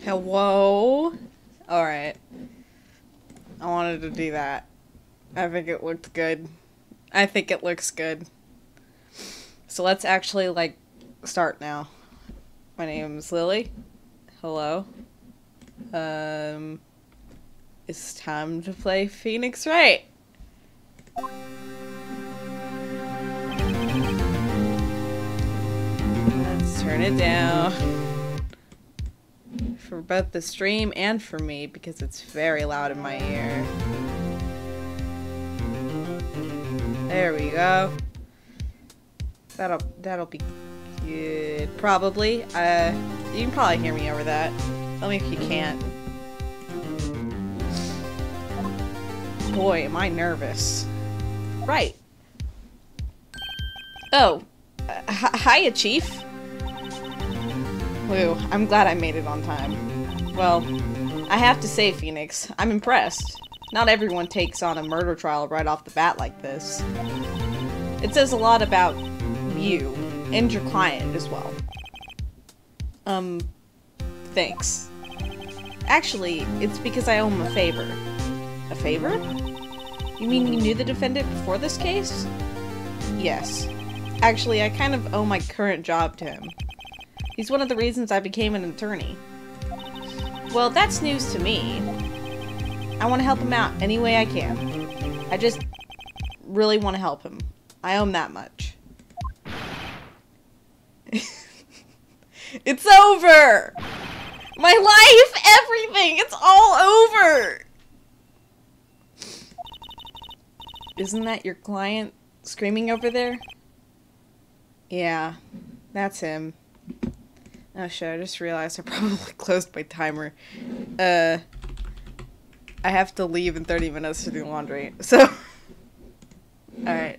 Hello? Alright. I wanted to do that. I think it looked good. I think it looks good. So let's actually, like, start now. My name's Lily. Hello. It's time to play Phoenix Wright. Let's turn it down. For both the stream and for me, because it's very loud in my ear. There we go. That'll be good. Probably. You can probably hear me over that. Tell me if you can't. Boy, am I nervous. Right. Oh. Hiya, Chief. Woo, I'm glad I made it on time. Well, I have to say, Phoenix, I'm impressed. Not everyone takes on a murder trial right off the bat like this. It says a lot about you, and your client as well. Thanks. Actually, it's because I owe him a favor. A favor? You mean you knew the defendant before this case? Yes. Actually, I kind of owe my current job to him. He's one of the reasons I became an attorney. Well, that's news to me. I want to help him out any way I can. I just really want to help him. I owe him that much. It's over! My life! Everything! It's all over! Isn't that your client screaming over there? Yeah, that's him. Oh shit, I just realized I probably closed my timer. I have to leave in 30 minutes to do laundry, so... Alright.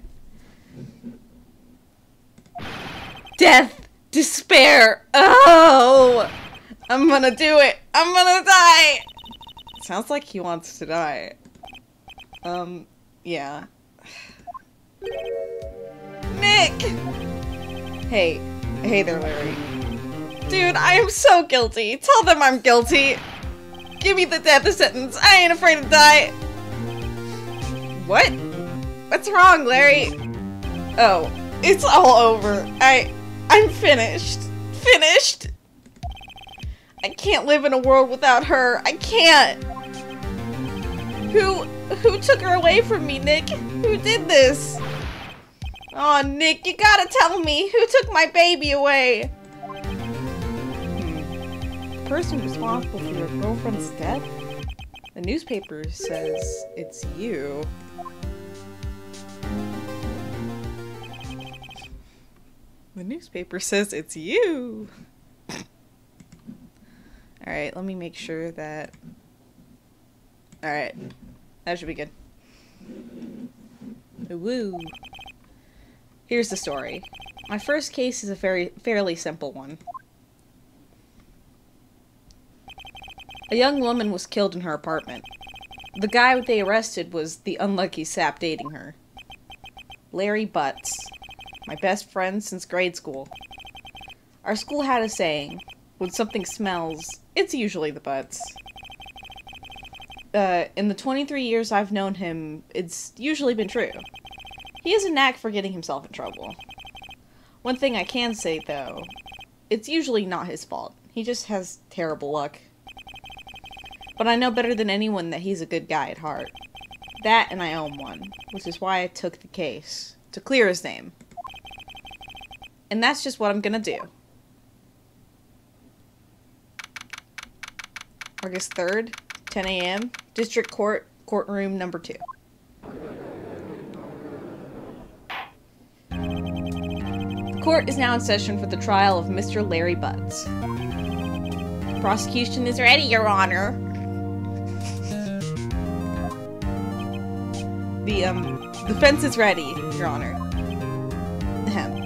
Death! Despair! Oh! I'm gonna do it! I'm gonna die! Sounds like he wants to die. Yeah. Nick! Hey. Hey there, Larry. Dude, I am so guilty. Tell them I'm guilty. Give me the death sentence. I ain't afraid to die. What? What's wrong, Larry? Oh, it's all over. I'm finished. Finished. I can't live in a world without her. I can't. Who took her away from me, Nick? Who did this? Oh, Nick, you gotta tell me. Who took my baby away? The person responsible for your girlfriend's death? The newspaper says it's you. The newspaper says it's you. Alright, let me make sure that... Alright. That should be good. Woo. Here's the story. My first case is a fairly simple one. A young woman was killed in her apartment. The guy they arrested was the unlucky sap dating her. Larry Butts. My best friend since grade school. Our school had a saying, when something smells, it's usually the butts. In the 23 years I've known him, it's usually been true. He has a knack for getting himself in trouble. One thing I can say, though, it's usually not his fault. He just has terrible luck. But I know better than anyone that he's a good guy at heart. That and I owe him one, which is why I took the case, to clear his name. And that's just what I'm gonna do. August 3rd, 10 a.m., District Court, Courtroom number 2. The court is now in session for the trial of Mr. Larry Butts. The prosecution is ready, Your Honor. The defense is ready, Your Honor. Ahem.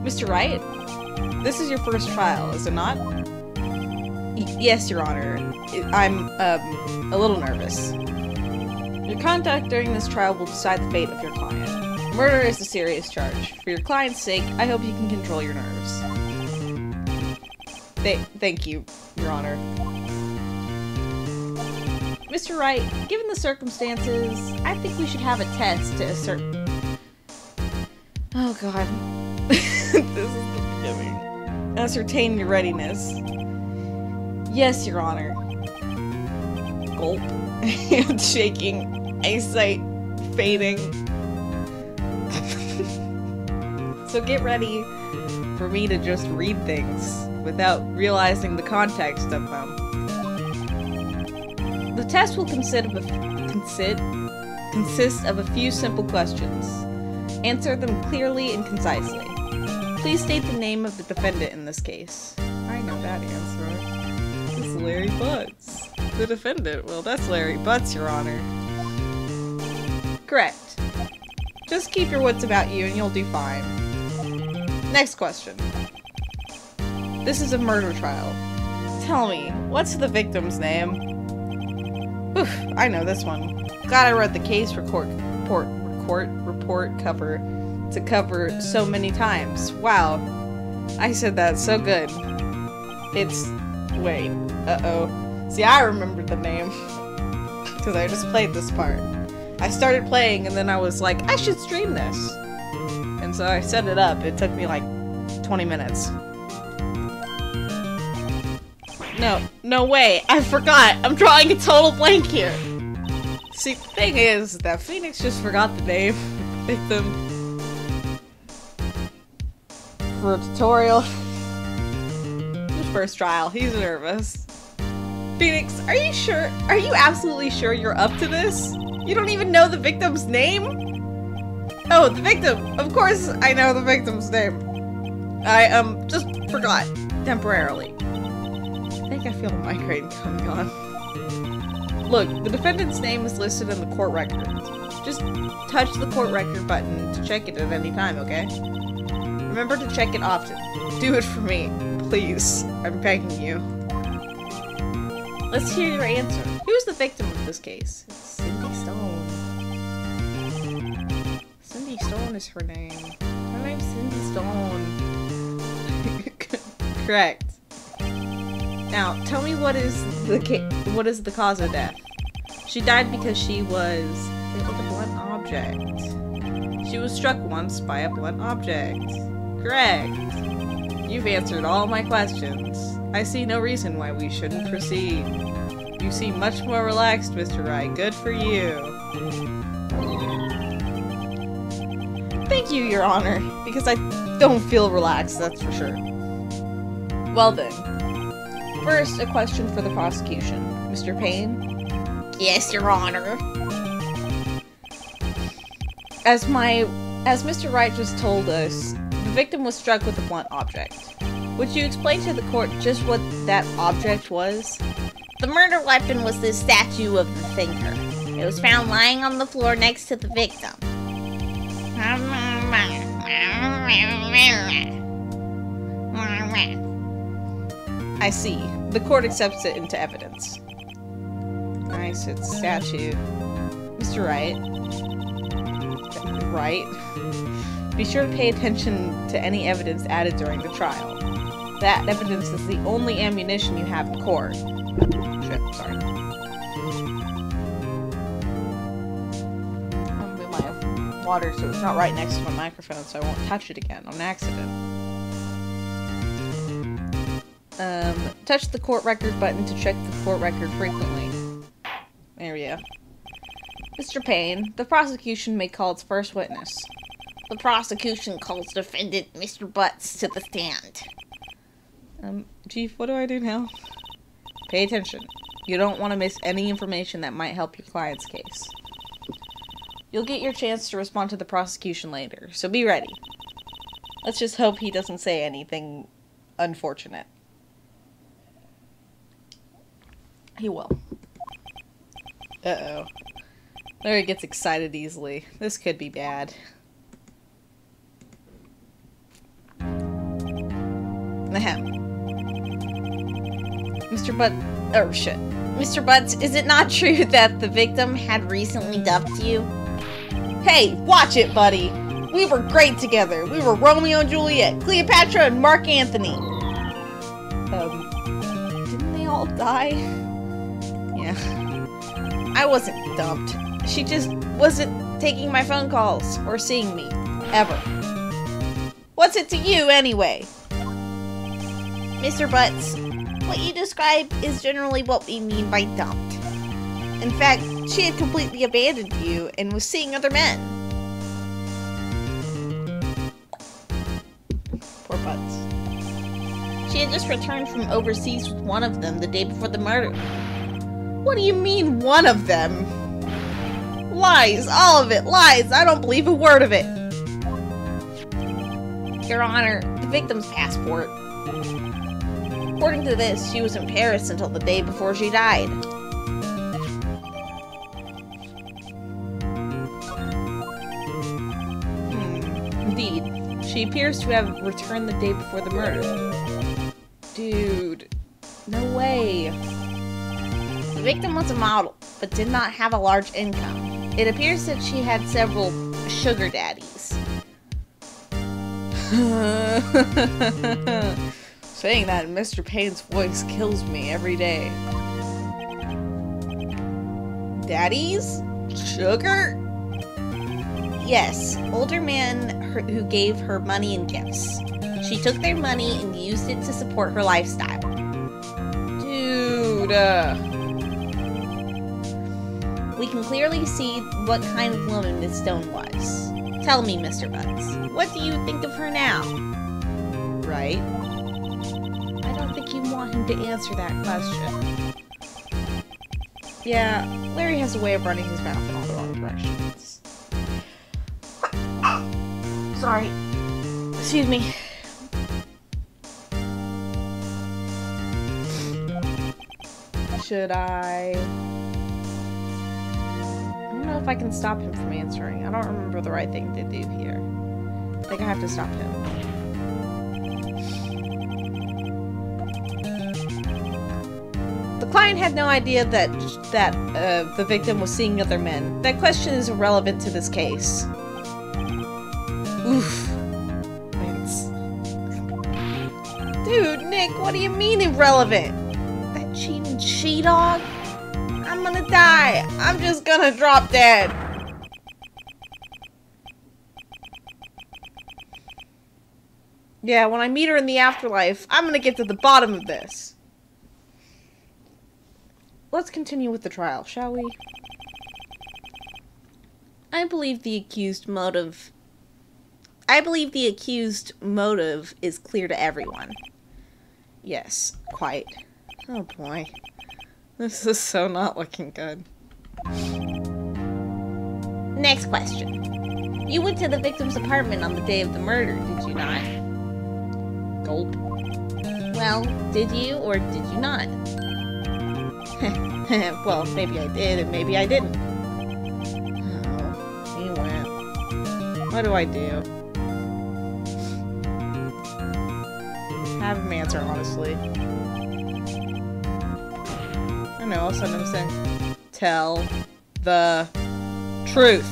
Mr. Wright? This is your first trial, is it not? Yes, Your Honor. I'm, a little nervous. Your conduct during this trial will decide the fate of your client. Murder is a serious charge. For your client's sake, I hope you can control your nerves. Thank you, Your Honor. Mr. Wright, given the circumstances, I think we should have a test to Oh god. This is the beginning. Ascertain your readiness. Yes, Your Honor. Gulp. Hand shaking. Eyesight fading. So get ready for me to just read things without realizing the context of them. The test will consist of a few simple questions. Answer them clearly and concisely. Please state the name of the defendant in this case. I know that answer. It's Larry Butts. The defendant. Well, that's Larry Butts, Your Honor. Correct. Just keep your wits about you and you'll do fine. Next question. This is a murder trial. Tell me, what's the victim's name? Oof, I know this one. Glad I read the case report cover to cover so many times. Wow. I said that so good. It's... wait. Uh-oh. See, I remember the name. Because I just played this part. I started playing and then I was like, I should stream this. And so I set it up. It took me like 20 minutes. No way. I forgot. I'm drawing a total blank here. See, the thing is that Phoenix just forgot the name of the victim for a tutorial. His first trial. He's nervous. Phoenix, are you sure? Are you absolutely sure you're up to this? You don't even know the victim's name? Oh, the victim! Of course I know the victim's name. I, just forgot. Temporarily. I think I feel a migraine coming on. Look, the defendant's name is listed in the court record. Just touch the court record button to check it at any time, okay? Remember to check it often. Do it for me. Please. I'm begging you. Let's hear your answer. Who's the victim of this case? It's Cindy Stone. Cindy Stone is her name. Her name's Cindy Stone. Correct. Now, tell me what is the cause of death? She died because she was hit with a blunt object. She was struck once by a blunt object. Correct. You've answered all my questions. I see no reason why we shouldn't proceed. You seem much more relaxed, Mr. Wright. Good for you. Thank you, Your Honor, because I don't feel relaxed, that's for sure. Well then. First, a question for the prosecution. Mr. Payne? Yes, Your Honor. As Mr. Wright just told us, the victim was struck with a blunt object. Would you explain to the court just what that object was? The murder weapon was this statue of the thinker. It was found lying on the floor next to the victim. I see. The court accepts it into evidence. I said statue. Mr. Wright. Right? Be sure to pay attention to any evidence added during the trial. That evidence is the only ammunition you have in court. Shit, sorry. I'll move my water so it's not right next to my microphone so I won't touch it again on accident. Touch the court record button to check the court record frequently. There we go. Mr. Payne, the prosecution may call its first witness. The prosecution calls defendant Mr. Butts to the stand. Chief, what do I do now? Pay attention. You don't want to miss any information that might help your client's case. You'll get your chance to respond to the prosecution later, so be ready. Let's just hope he doesn't say anything unfortunate. He will. Uh-oh. Larry gets excited easily. This could be bad. Ahem. Mr. Mr. Butts, is it not true that the victim had recently dumped you? Hey, watch it, buddy! We were great together! We were Romeo and Juliet, Cleopatra and Mark Antony! Didn't they all die? Yeah. I wasn't dumped. She just wasn't taking my phone calls or seeing me. Ever. What's it to you, anyway? Mr. Butts, what you describe is generally what we mean by dumped. In fact, she had completely abandoned you and was seeing other men. Poor Butts. She had just returned from overseas with one of them the day before the murder. What do you mean, one of them? Lies! All of it! Lies! I don't believe a word of it! Your Honor, the victim's passport. According to this, she was in Paris until the day before she died. Indeed. She appears to have returned the day before the murder. Dude. No way. The victim was a model, but did not have a large income. It appears that she had several sugar daddies. Saying that in Mr. Payne's voice kills me every day. Daddies? Sugar? Yes, older men who gave her money and gifts. She took their money and used it to support her lifestyle. Dude, We can clearly see what kind of woman Miss Stone was. Tell me, Mr. Butts, what do you think of her now? Right? I don't think you want him to answer that question. Yeah, Larry has a way of running his mouth in all the wrong directions. Sorry. Excuse me. Should I don't know if I can stop him from answering. I don't remember the right thing to do here. I think I have to stop him. The client had no idea that the victim was seeing other men. That question is irrelevant to this case. Oof. Thanks. Dude, Nick, what do you mean irrelevant? That cheating she-dog? I'm gonna die. I'm just gonna drop dead. Yeah, when I meet her in the afterlife, I'm gonna get to the bottom of this. Let's continue with the trial, shall we? I believe the accused motive is clear to everyone. Yes, quite. Oh boy. This is so not looking good. Next question. You went to the victim's apartment on the day of the murder, did you not? Gulp. Well, did you or did you not? Well, maybe I did and maybe I didn't. Oh, he went. What do I do? Have him answer, honestly. I know, I'll send him saying, tell the truth.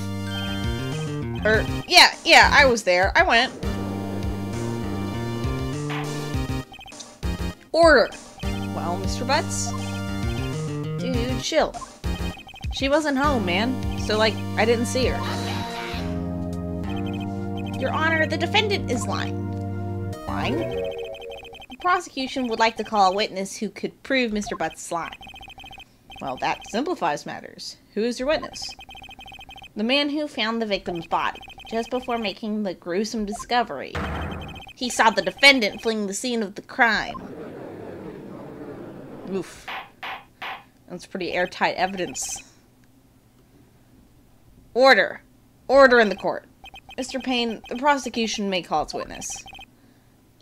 Yeah, I was there. I went. Order. Well, Mr. Butts? Dude, chill. She wasn't home, man. So, like, I didn't see her. Your Honor, the defendant is lying. Lying? The prosecution would like to call a witness who could prove Mr. Butts' lying. Well, that simplifies matters. Who is your witness? The man who found the victim's body, just before making the gruesome discovery. He saw the defendant fleeing the scene of the crime. Oof. That's pretty airtight evidence. Order. Order in the court. Mr. Payne, the prosecution may call its witness.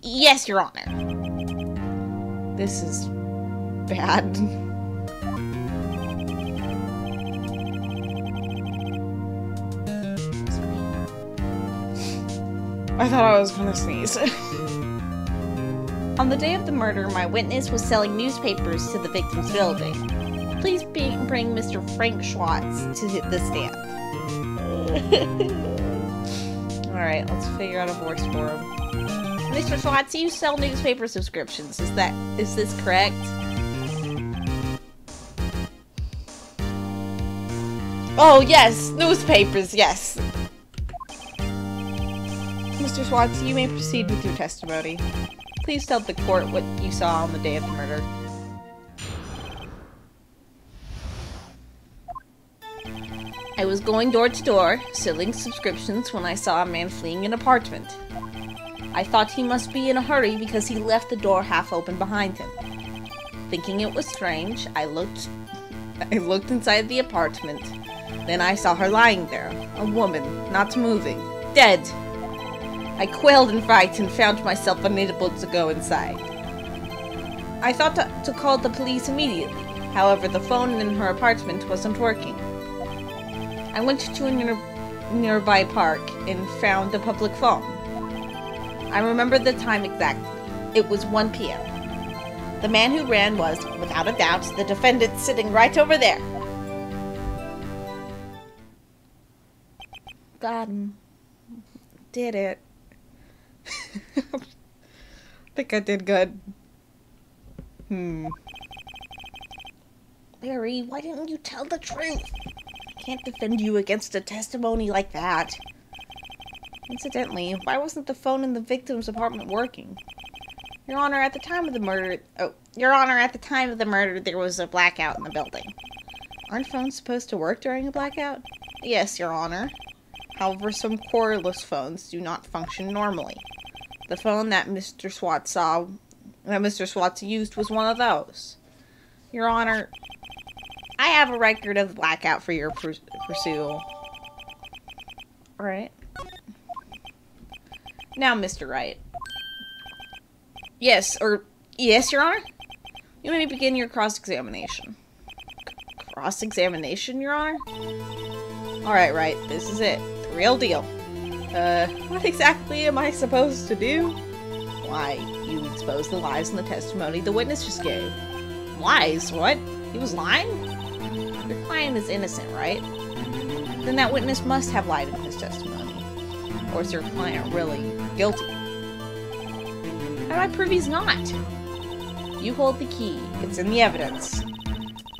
Yes, Your Honor. This is bad. I thought I was gonna sneeze. On the day of the murder, my witness was selling newspapers to the victim's building. Please bring Mr. Frank Schwartz to the stand. Alright, let's figure out a voice for him. Mr. Schwartz, you sell newspaper subscriptions. Is this correct? Oh, yes! Newspapers, yes! Mr. Swats, you may proceed with your testimony. Please tell the court what you saw on the day of the murder. I was going door to door, selling subscriptions when I saw a man fleeing an apartment. I thought he must be in a hurry because he left the door half open behind him. Thinking it was strange, I looked inside the apartment. Then I saw her lying there, a woman, not moving, dead. I quailed in fright and found myself unable to go inside. I thought to call the police immediately. However, the phone in her apartment wasn't working. I went to a nearby park and found a public phone. I remember the time exactly. It was 1 p.m. The man who ran was, without a doubt, the defendant sitting right over there. Got him. Did it. I think I did good. Larry, why didn't you tell the truth? I can't defend you against a testimony like that. Incidentally, why wasn't the phone in the victim's apartment working? Your Honor, at the time of the murder, there was a blackout in the building. Aren't phones supposed to work during a blackout? Yes, Your Honor. However, some cordless phones do not function normally. The phone that Mr. Swats used was one of those. Your Honor, I have a record of the blackout for your pursuit. Alright. Now, Mr. Wright. Yes, Your Honor? You may begin your cross-examination. Cross-examination, Your Honor? Alright, Wright, this is it. The real deal. What exactly am I supposed to do? Why, you expose the lies in the testimony the witness just gave. Lies? What? He was lying? Your client is innocent, right? Then that witness must have lied in his testimony. Or is your client really guilty? How do I prove he's not? You hold the key. It's in the evidence.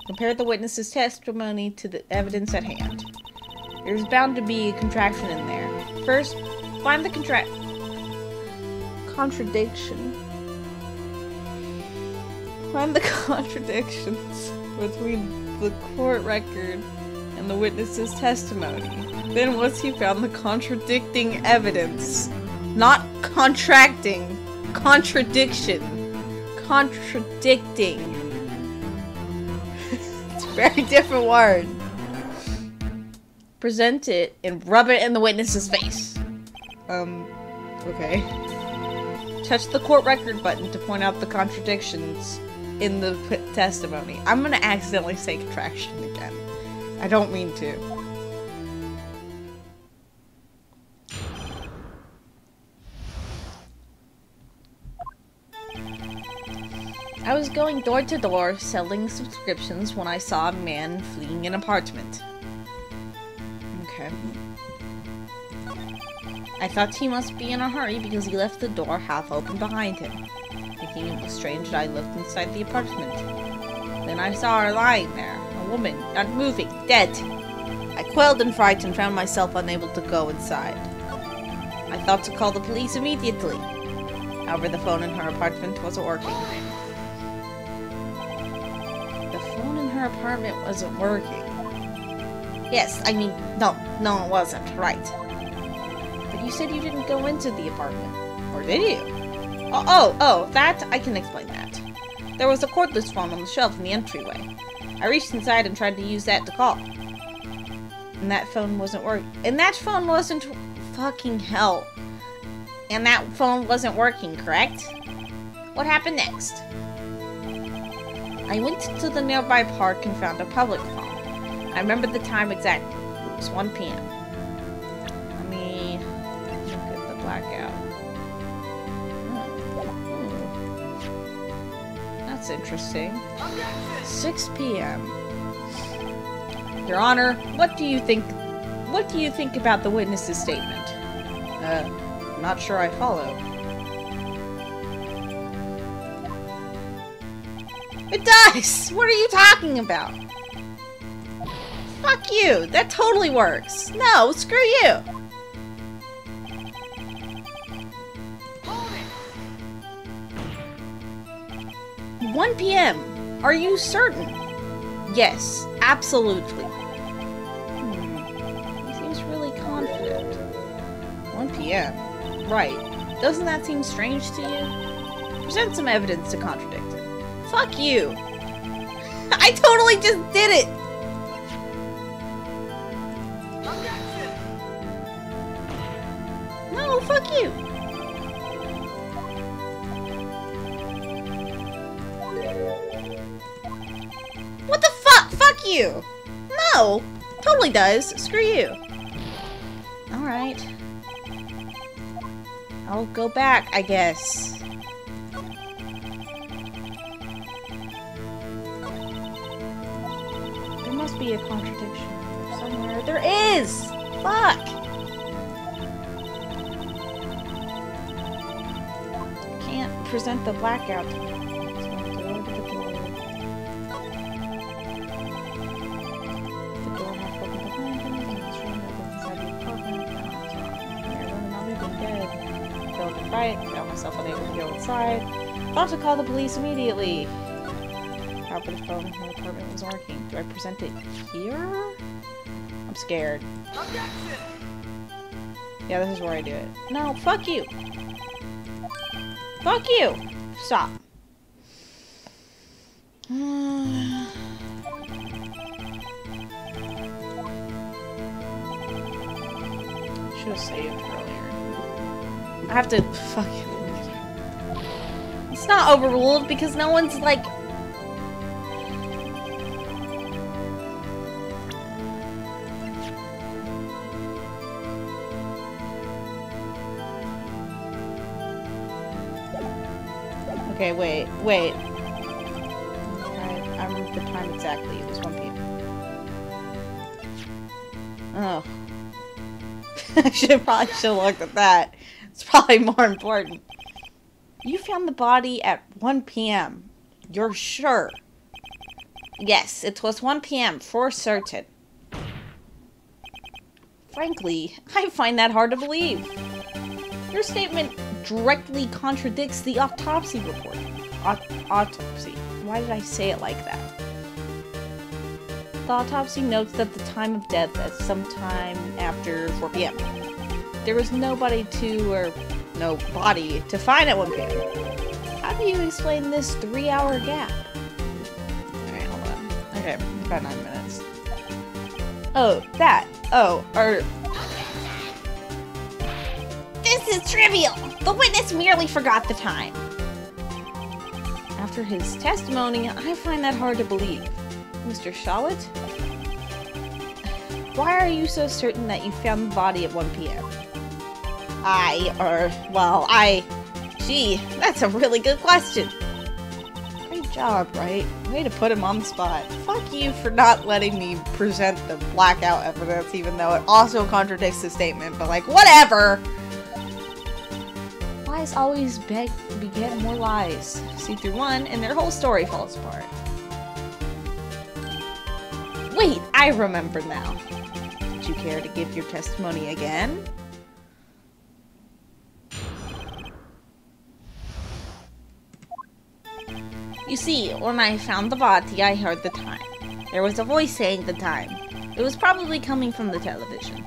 Compare the witness's testimony to the evidence at hand. There's bound to be a contraction in there. First, find the contradiction. Find the contradictions between the court record and the witness's testimony. Then once you found the contradicting evidence, not contracting, contradiction, contradicting. It's a very different word. Present it and rub it in the witness's face. Okay. Touch the court record button to point out the contradictions in the testimony. I'm gonna accidentally say contraction again. I don't mean to. I was going door to door selling subscriptions when I saw a man fleeing an apartment. Okay. I thought he must be in a hurry because he left the door half open behind him. Thinking it was strange that I looked inside the apartment. Then I saw her lying there, a woman, not moving, dead. I quailed in fright and found myself unable to go inside. I thought to call the police immediately. However, the phone in her apartment wasn't working. The phone in her apartment wasn't working. Yes, I mean, no, it wasn't, right. But you said you didn't go into the apartment. Or did you? Oh, that, I can explain that. There was a cordless phone on the shelf in the entryway. I reached inside and tried to use that to call. And that phone wasn't working. And that phone wasn't fucking hell. And that phone wasn't working, correct? What happened next? I went to the nearby park and found a public phone. I remember the time exactly. It was 1 p.m. Let me look at the blackout. That's interesting. 6 p.m. Your Honor, what do you think about the witness's statement? I'm not sure I follow. It does! What are you talking about? Fuck you! That totally works! No, screw you! Hold it. 1 p.m. Are you certain? Yes, absolutely. He seems really confident. 1 p.m. Right. Doesn't that seem strange to you? Present some evidence to contradict it. Fuck you! I totally just did it! No, fuck you! What the fuck? Fuck you! No! Totally does. Screw you. Alright. I'll go back, I guess. There must be a contradiction somewhere. There is! Fuck! Can't present the blackout. Right, found myself unable to go inside. Thought to call the police immediately. Property phone in my apartment was working. Do I present it here? I'm scared. Yeah, this is where I do it. No, fuck you! Fuck you! Stop. Should have saved earlier. I have to fucking... It's not overruled because no one's like... Okay, wait. I remember the time exactly. It was 1 p.m. Oh. I probably should have looked at that. It's probably more important. You found the body at 1 p.m. You're sure? Yes, it was 1 p.m. for certain. Frankly, I find that hard to believe. Your statement directly contradicts the autopsy report. Autopsy. Why did I say it like that? The autopsy notes that the time of death is sometime after 4 p.m. There was no body to find at 1 p.m. How do you explain this 3-hour gap? Alright, hold on. Okay, about 9 minutes. Oh, that. Oh, This is trivial! The witness merely forgot the time. After his testimony, I find that hard to believe. Mr. Shawlett? Why are you so certain that you found the body at 1 p.m.? Gee, that's a really good question. Great job, Wright. Way to put him on the spot. Fuck you for not letting me present the blackout evidence, even though it also contradicts the statement, but like, whatever! Lies always beget more lies. See through one, and their whole story falls apart. Wait, I remember now. Would you care to give your testimony again? You see, when I found the body, I heard the time. There was a voice saying the time. It was probably coming from the television.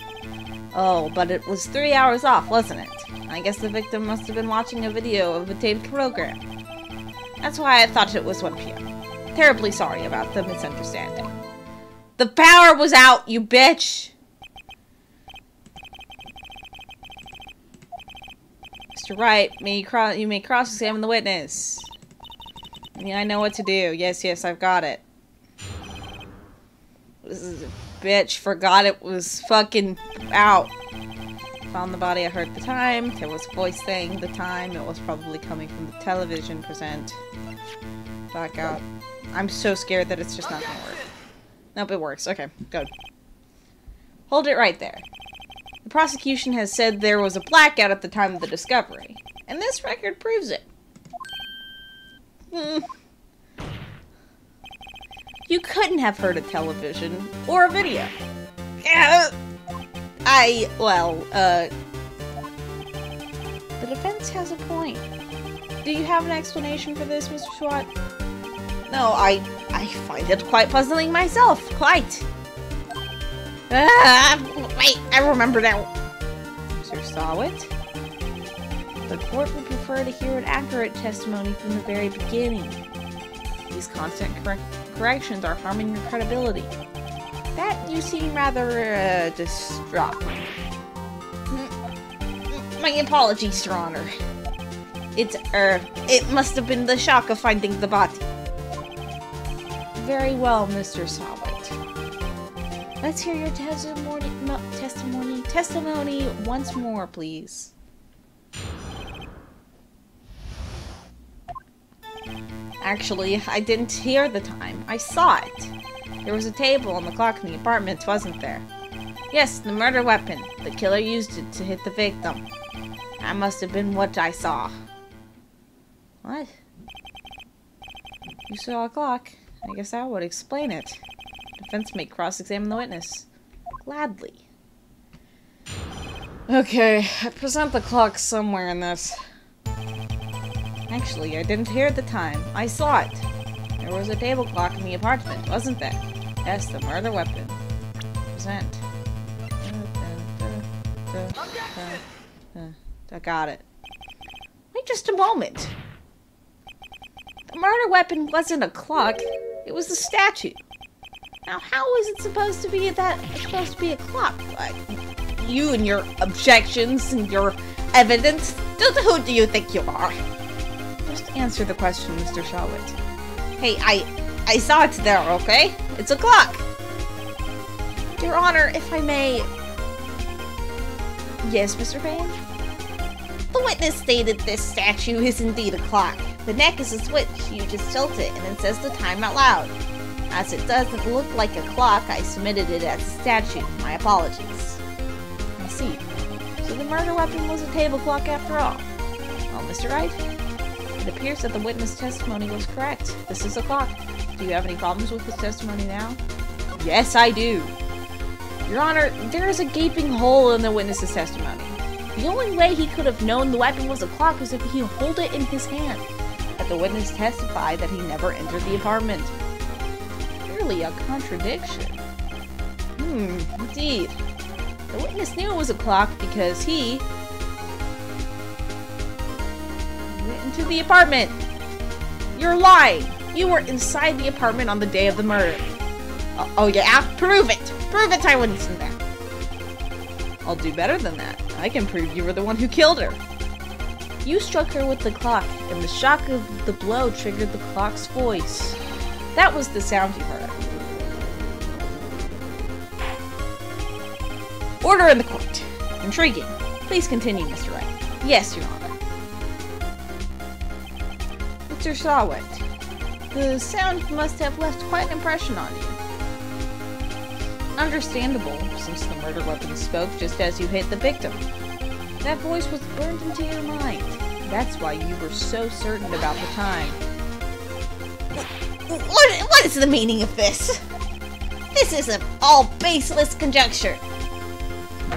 Oh, but it was 3 hours off, wasn't it? I guess the victim must have been watching a video of a taped program. That's why I thought it was 1 p.m. Terribly sorry about the misunderstanding. The power was out, you bitch! Mr. Wright, you may cross-examine the witness. I know what to do. Yes, I've got it. This is a bitch. Forgot it was fucking out. Found the body. I heard the time. There was a voice saying the time. It was probably coming from the television present. Blackout. I'm so scared that it's just not gonna work. Nope, it works. Okay, good. Hold it right there. The prosecution has said there was a blackout at the time of the discovery. And this record proves it. You couldn't have heard a television or a video. The defense has a point. Do you have an explanation for this, Mr. Swat? No, I find it quite puzzling myself, quite. Wait, I remember now. Mr. Sawit? The court would prefer to hear an accurate testimony from the very beginning. These constant corrections are harming your credibility. That you seem rather, distraught. My apologies, Your Honor. It must have been the shock of finding the body. Very well, Mr. Sawit. Let's hear your testimony once more, please. Actually, I didn't hear the time. I saw it. There was a table on the clock in the apartment, wasn't there? Yes, the murder weapon. The killer used it to hit the victim. That must have been what I saw. What? You saw a clock? I guess that would explain it. Defense may cross-examine the witness. Gladly. Okay, I present the clock somewhere in this. Actually, I didn't hear the time. I saw it. There was a table clock in the apartment, wasn't there? Yes, the murder weapon. Present. I got it. Wait just a moment. The murder weapon wasn't a clock. It was a statue. Now, how is it supposed to be a clock? You and your objections and your evidence. Who do you think you are? Just answer the question, Mr. Shawit. Hey, I saw it there, okay? It's a clock. Your Honor, if I may... Yes, Mr. Payne? The witness stated this statue is indeed a clock. The neck is a switch. You just tilt it and it says the time out loud. As it doesn't look like a clock, I submitted it as a statue. My apologies. I see. So the murder weapon was a table clock after all. Well, Mr. Wright, it appears that the witness testimony was correct. This is a clock. Do you have any problems with this testimony now? Yes, I do. Your Honor, there is a gaping hole in the witness's testimony. The only way he could have known the weapon was a clock was if he held it in his hand. But the witness testified that he never entered the apartment. Clearly a contradiction. Indeed. The witness knew it was a clock because he went into the apartment. You're lying. You were inside the apartment on the day of the murder. Oh yeah? Prove it! Prove it I wasn't in there. I'll do better than that. I can prove you were the one who killed her. You struck her with the clock, and the shock of the blow triggered the clock's voice. That was the sound you heard. Order in the court. Intriguing. Please continue, Mr. Wright. Yes, Your Honor. Mr. Shawit, the sound must have left quite an impression on you. Understandable, since the murder weapon spoke just as you hit the victim. That voice was burned into your mind. That's why you were so certain about the time. What is the meaning of this? This is all baseless conjecture.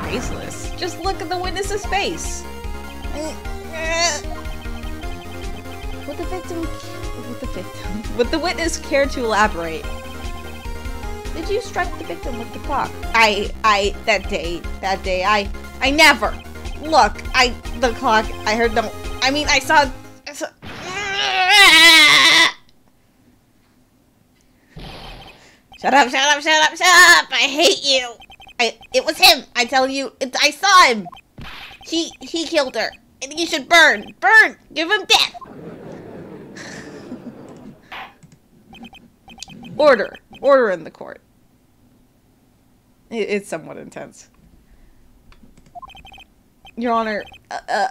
Baseless? Just look at the witness's face. Would the witness care to elaborate? Did you strike the victim with the clock? That day, I never. Look, the clock, I heard no, I saw. Shut up, I hate you. It was him, I tell you, I saw him. He killed her, and he should burn, give him death. Order in the court. It's somewhat intense. Your Honor,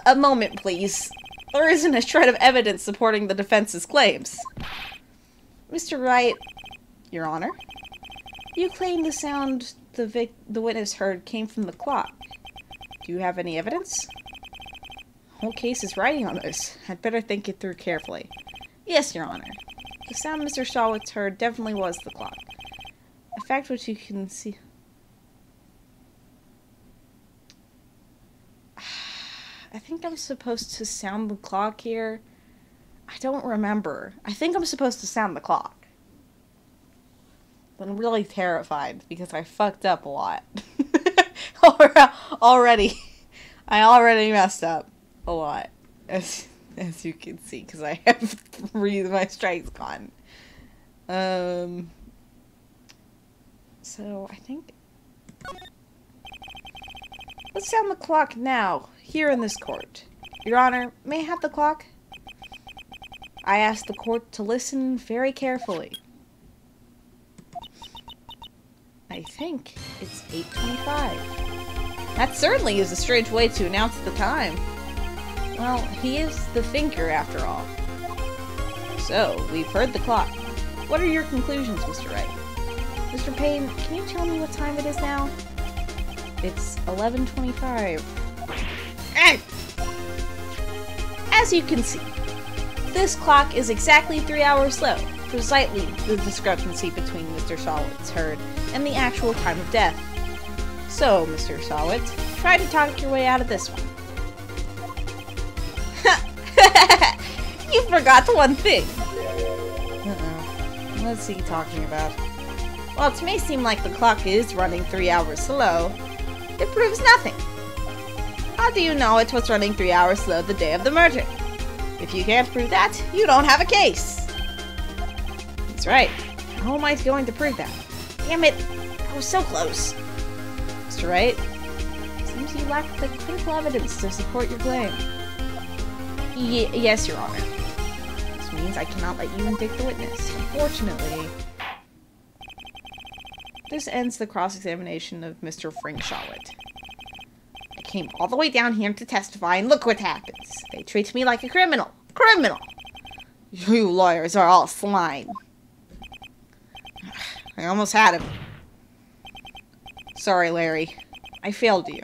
a moment, please. There isn't a shred of evidence supporting the defense's claims. Mr. Wright, Your Honor, you claim the sound the witness heard came from the clock. Do you have any evidence? The whole case is riding on this. I'd better think it through carefully. Yes, Your Honor. The sound Mr. Shawitz heard definitely was the clock. A fact which you can see... I think I'm supposed to sound the clock here. I don't remember. I think I'm supposed to sound the clock. But I'm really terrified because I fucked up a lot. Already. I already messed up a lot. As you can see, because I have 3 of my strikes gone. So I think... Let's sound the clock now, here in this court. Your Honor, may I have the clock? I ask the court to listen very carefully. I think it's 8:25. That certainly is a strange way to announce the time. Well, he is the thinker, after all. So, we've heard the clock. What are your conclusions, Mr. Wright? Mr. Payne, can you tell me what time it is now? It's 11:25. As you can see, this clock is exactly 3 hours slow, precisely the discrepancy between Mr. Shawitz's heard and the actual time of death. So, Mr. Shawitz, try to talk your way out of this one. You forgot one thing. What's he talking about? Well, it may seem like the clock is running 3 hours slow. It proves nothing. How do you know it was running 3 hours slow the day of the murder? If you can't prove that, you don't have a case. That's right. How am I going to prove that? Damn it, I was so close. Mr. Wright, seems you lack the critical evidence to support your claim. Yes, Your Honor. This means I cannot let you indict the witness. Unfortunately, this ends the cross-examination of Mr. Frank Shawit. I came all the way down here to testify, and look what happens. They treat me like a criminal. Criminal! You lawyers are all swine. I almost had him. Sorry, Larry. I failed you.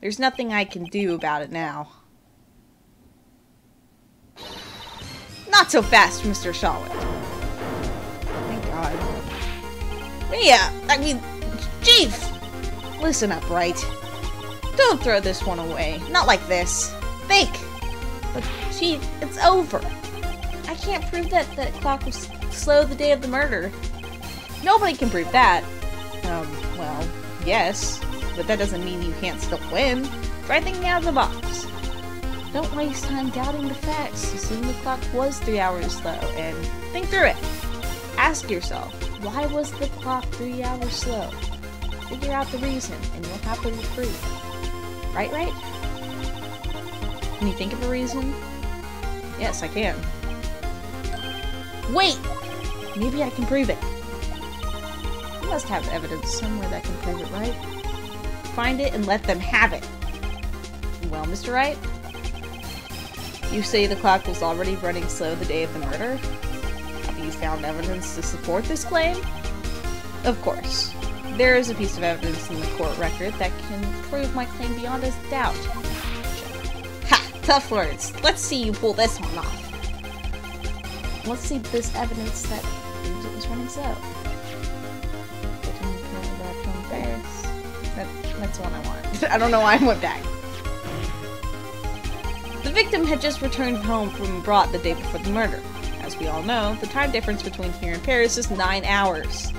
There's nothing I can do about it now. Not so fast, Mr. Shawit. Thank God. Chief! Listen up, Wright. Don't throw this one away. Not like this. Think! But, Chief, it's over. I can't prove that the clock was slow the day of the murder. Nobody can prove that. Well, yes. But that doesn't mean you can't still win. Try thinking out of the box. Don't waste time doubting the facts. Assume the clock was 3 hours slow, and think through it. Ask yourself, why was the clock 3 hours slow? Figure out the reason, and you'll have the proof. Right? Can you think of a reason? Yes, I can. Wait! Maybe I can prove it. You must have evidence somewhere that can prove it, right? Find it and let them have it. Well, Mr. Wright? You say the clock was already running slow the day of the murder? Have you found evidence to support this claim? Of course. There is a piece of evidence in the court record that can prove my claim beyond a doubt. Ha! Tough words. Let's see you pull this one off. Let's see this evidence that proves it was running slow. That's the one I want. I don't know why I went back. The victim had just returned home from abroad the day before the murder. As we all know, the time difference between here and Paris is 9 hours.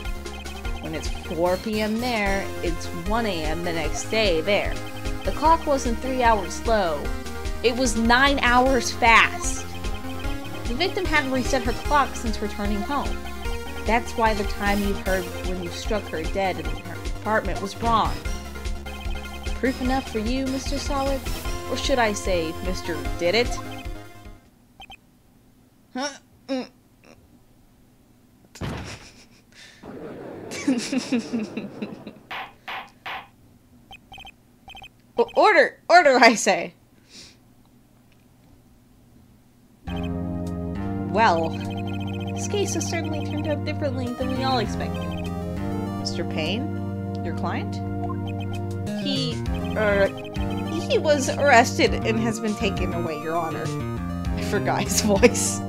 When it's 4 p.m. there, it's 1 a.m. the next day there. The clock wasn't 3 hours slow. It was 9 hours fast. The victim hadn't reset her clock since returning home. That's why the time you heard when you struck her dead in her apartment was wrong. Proof enough for you, Mr. Solid? Or should I say, Mr. Did It? Order! Order, I say! Well, this case has certainly turned out differently than we all expected. Mr. Payne? Your client? He was arrested and has been taken away, Your Honor. I forgot his voice.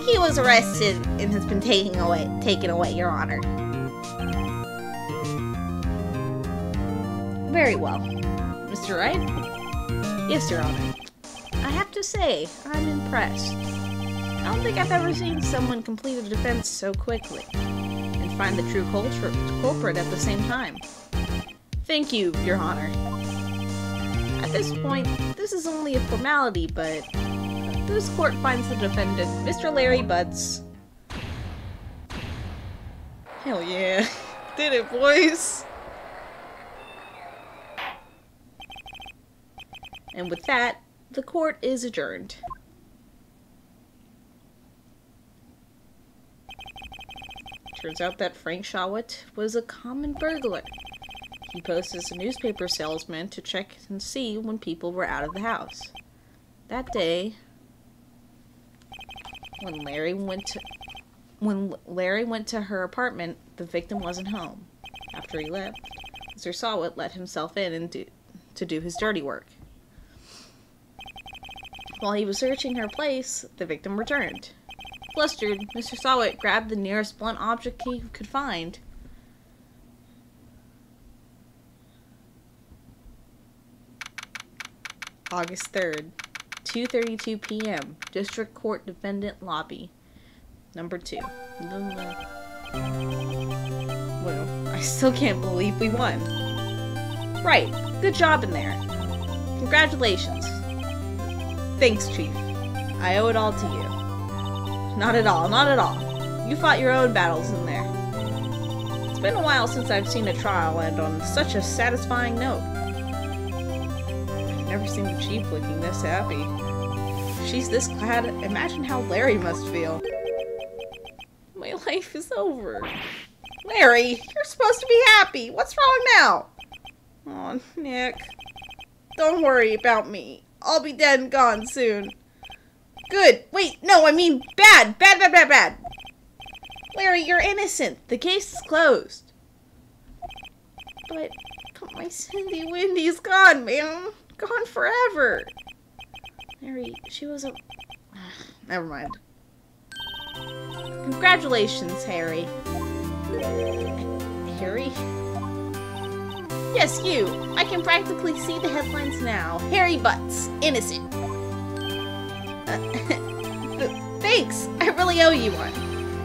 He was arrested and has been taken away, Your Honor. Very well. Mr. Wright? Yes, Your Honor. I have to say, I'm impressed. I don't think I've ever seen someone complete a defense so quickly and find the true culprit at the same time. Thank you, Your Honor. At this point, this is only a formality, but this court finds the defendant, Mr. Larry Butts. Hell yeah. Did it, boys! And with that, the court is adjourned. Turns out that Frank Shawwitt was a common burglar. He posed as a newspaper salesman to check and see when people were out of the house. That day, when Larry went to her apartment, the victim wasn't home. After he left, Mr. Shawwitt let himself in to do his dirty work. While he was searching her place, the victim returned. Flustered, Mr. Shawwitt grabbed the nearest blunt object he could find. August 3rd, 2:32 p.m. District Court Defendant Lobby. Number 2. Well, I still can't believe we won. Right, good job in there. Congratulations. Thanks, Chief. I owe it all to you. Not at all, not at all. You fought your own battles in there. It's been a while since I've seen a trial end on such a satisfying note. I've never seen the Chief looking this happy. If she's this glad, imagine how Larry must feel. My life is over. Larry, you're supposed to be happy. What's wrong now? Aw, Nick. Don't worry about me. I'll be dead and gone soon. Good. Wait, no, I mean bad. Bad. Larry, you're innocent. The case is closed. But my Cindy Wendy's gone, man. Gone forever. Larry, she was a... Never mind. Congratulations, Harry. Harry? Yes, you. I can practically see the headlines now. Harry Butts, innocent. Thanks. I really owe you one.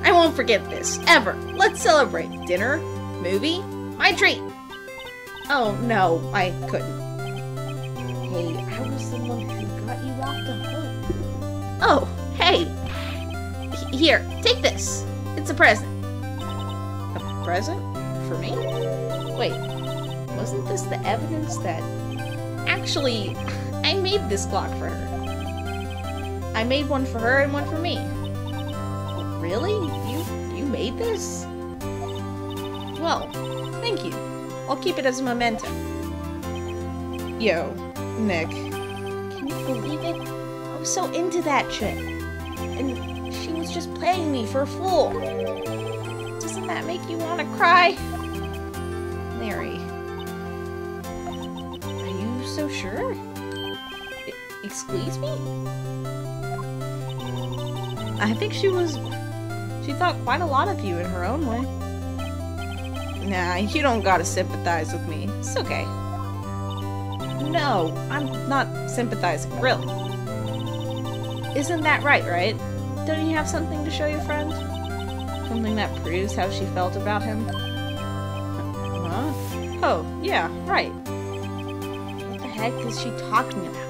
I won't forget this, ever. Let's celebrate. Dinner? Movie? My treat. Oh, no, I couldn't. Hey, I was the one who got you locked up. Oh, hey. Here, take this. It's a present. A present? For me? Wait. Wasn't this the evidence that... Actually, I made this clock for her. I made one for her and one for me. Really? You made this? Well, thank you. I'll keep it as a memento. Yo, Nick. Can you believe it? I was so into that chick. And she was just playing me for a fool. Doesn't that make you want to cry? Larry. So sure? Excuse me? I think she thought quite a lot of you in her own way. Nah, you don't gotta sympathize with me. It's okay. No, I'm not sympathizing, really. Isn't that right? Don't you have something to show your friend? Something that proves how she felt about him? Huh? Oh, yeah, right. What the heck is she talking about?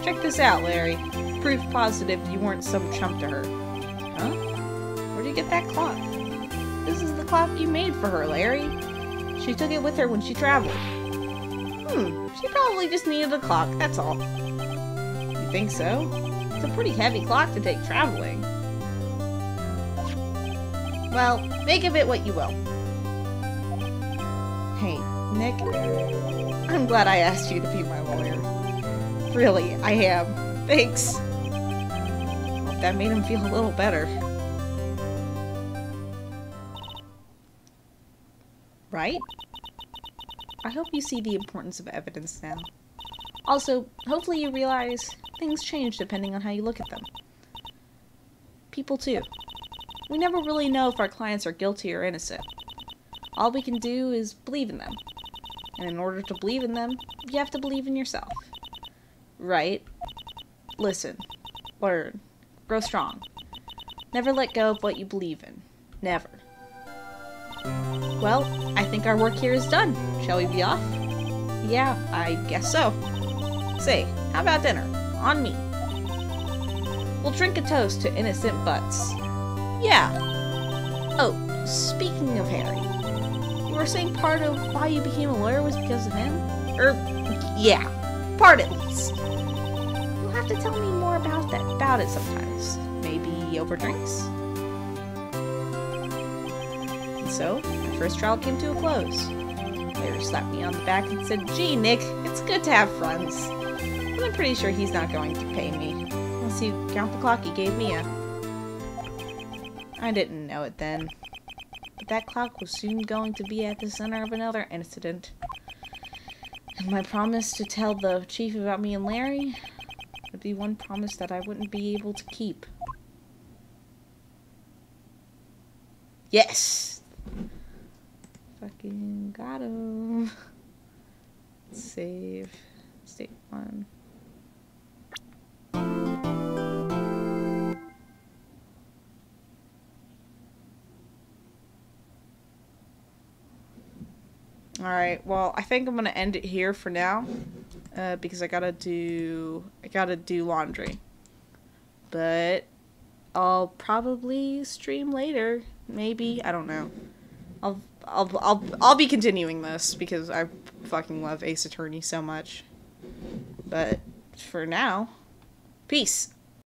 Check this out, Larry. Proof positive you weren't some chump to her. Huh? Where'd you get that clock? This is the clock you made for her, Larry. She took it with her when she traveled. She probably just needed a clock, that's all. You think so? It's a pretty heavy clock to take traveling. Well, make of it what you will. Hey, Nick, I'm glad I asked you to be my lawyer. Really, I am. Thanks. Hope that made him feel a little better. Right? I hope you see the importance of evidence now. Also, hopefully you realize things change depending on how you look at them. People too. We never really know if our clients are guilty or innocent. All we can do is believe in them. And in order to believe in them, you have to believe in yourself. Right? Listen. Learn. Grow strong. Never let go of what you believe in. Never. Well, I think our work here is done. Shall we be off? Yeah, I guess so. Say, how about dinner? On me. We'll drink a toast to innocent butts. Yeah. Oh, speaking of Harry, you were saying part of why you became a lawyer was because of him? Yeah, part at least. You'll have to tell me more about it sometimes. Maybe over drinks? And so, my first trial came to a close. Lawyer slapped me on the back and said, "Gee, Nick, it's good to have friends." But I'm pretty sure he's not going to pay me. Unless you count the clock he gave me. I didn't know it then. But that clock was soon going to be at the center of another incident. And my promise to tell the chief about me and Larry would be one promise that I wouldn't be able to keep. Yes! Fucking got him. Save. State 1. Alright, well, I think I'm gonna end it here for now. Because I gotta do laundry. But I'll probably stream later. Maybe. I don't know. I'll be continuing this because I fucking love Ace Attorney so much. But for now, peace.